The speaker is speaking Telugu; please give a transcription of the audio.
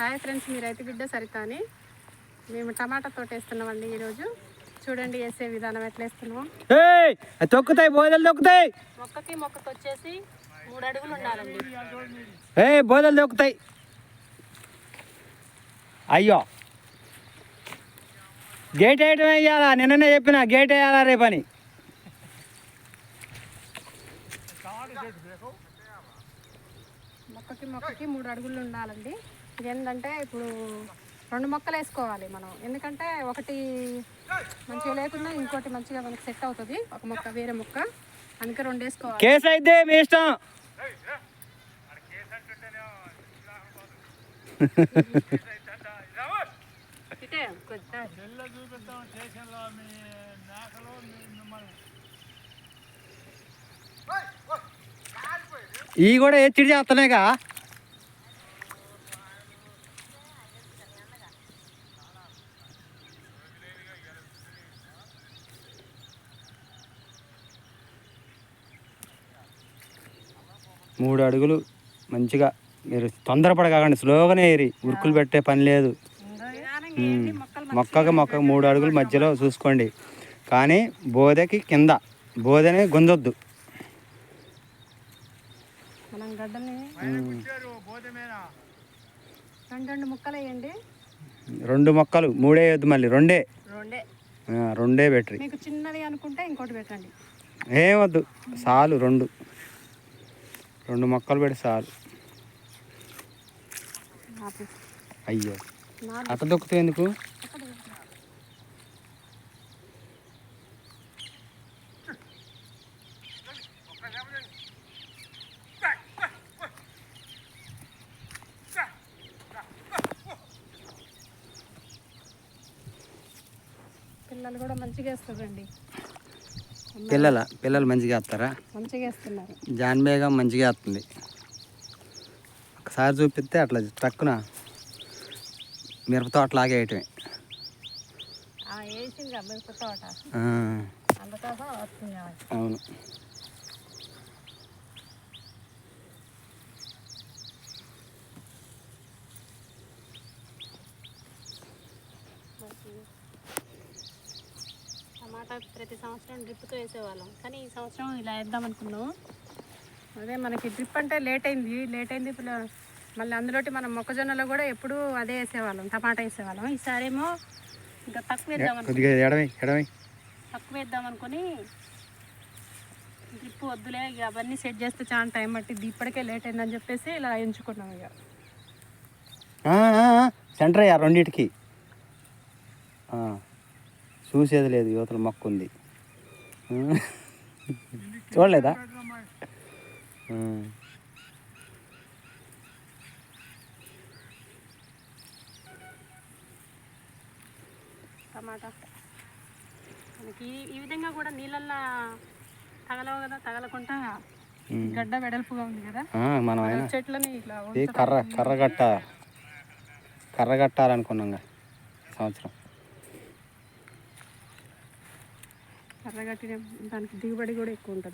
హాయ్ ఫ్రెండ్స్, మీ రైతు బిడ్డ సరిత అని. మేము టమాటా తోట వేస్తున్నామండి. ఈరోజు చూడండి వేసే విధానం ఎట్లా వేస్తున్నాం. తొక్కుతాయి, బోదలు తొక్కుతాయి. మొక్కకి వచ్చేసి 3 అడుగులు ఉండాలండి. బోదలు తొక్కుతాయి. అయ్యో, గేట్ వేయటం వేయాలా? నిన్ననే చెప్పిన గేట్ వేయాలా రేపని. మొక్కకి 3 అడుగులు ఉండాలండి. ఇది ఏంటంటే ఇప్పుడు 2 మొక్కలు వేసుకోవాలి మనం. ఎందుకంటే ఒకటి మంచిగా లేకుండా ఇంకోటి మంచిగా మనకి సెట్ అవుతుంది. ఒక మొక్క వేరే మొక్క, అందుకే 2 వేసుకోవాలి. కేసు అయితే మీ ఇష్టం. ఇవి కూడా హెచ్చడి చేస్తున్నాయిగా. మూడు అడుగులు మంచిగా, మీరు తొందరపడకండి, స్లోగానే ఏరి, ఉరుకులు పెట్టే పని లేదు. మొక్కకి 3 అడుగులు మధ్యలో చూసుకోండి. కానీ బోదెకి కింద, బోదెని గుంజొద్దు. మనం గడ్డల్ని 2 ముక్కలు వేయండి. 2 మొక్కలు, 3 వేయొద్దు, మళ్ళీ 2 పెట్టండి. మీకు చిన్నది అనుకుంటే ఇంకోటి పెట్టండి. ఏమొద్దు, చాలు 2 మొక్కలు పెట్టి చాలు. అయ్యో, అట్ట దొక్కుతాయి ఎందుకు? పిల్లలు కూడా మంచిగా వేస్తారండి. పిల్లలు మంచిగా వేస్తారా? మంచిగా వేస్తున్నారు. జాన్బేగం మంచిగా వేస్తుంది. ఒకసారి చూపిస్తే అట్లా తక్కువ మిరప తోట లాగే వేయటమే. అవును. టమాటా ప్రతి సంవత్సరం డ్రిప్తో వేసేవాళ్ళం, కానీ ఈ సంవత్సరం ఇలా వేద్దాం అనుకున్నాం. అదే మనకి డ్రిప్ అంటే లేట్ అయింది. మళ్ళీ అందులోటి మనం మొక్కజొన్నలో కూడా ఎప్పుడు అదే వేసేవాళ్ళం, టమాటా వేసేవాళ్ళం. ఈసారి ఏమో ఇంకా తక్కువ వేద్దాం అనుకుని డ్రిప్ వద్దులే, ఇక అవన్నీ సెట్ చేస్తే చాలా టైం పట్టింది, ఇప్పటికే లేట్ అయిందని చెప్పేసి ఇలా ఎంచుకున్నాం. ఇక సెంటర్ అయ్యా రెండింటికి, చూసేది లేదు, యువతల మొక్క ఉంది, చూడలేదా? టమాటా మనకి ఈ విధంగా కూడా నీళ్ళల్లో తగలవు కదా, తగలకుండా గడ్డ వెడల్పుగా ఉంది కదా. మనం చెట్లని ఇట్లా కర్ర కట్టాలనుకున్నాం సంవత్సరం. కర్ర కట్టిన దానికి దిగుబడి కూడా ఎక్కువ ఉంటుంది.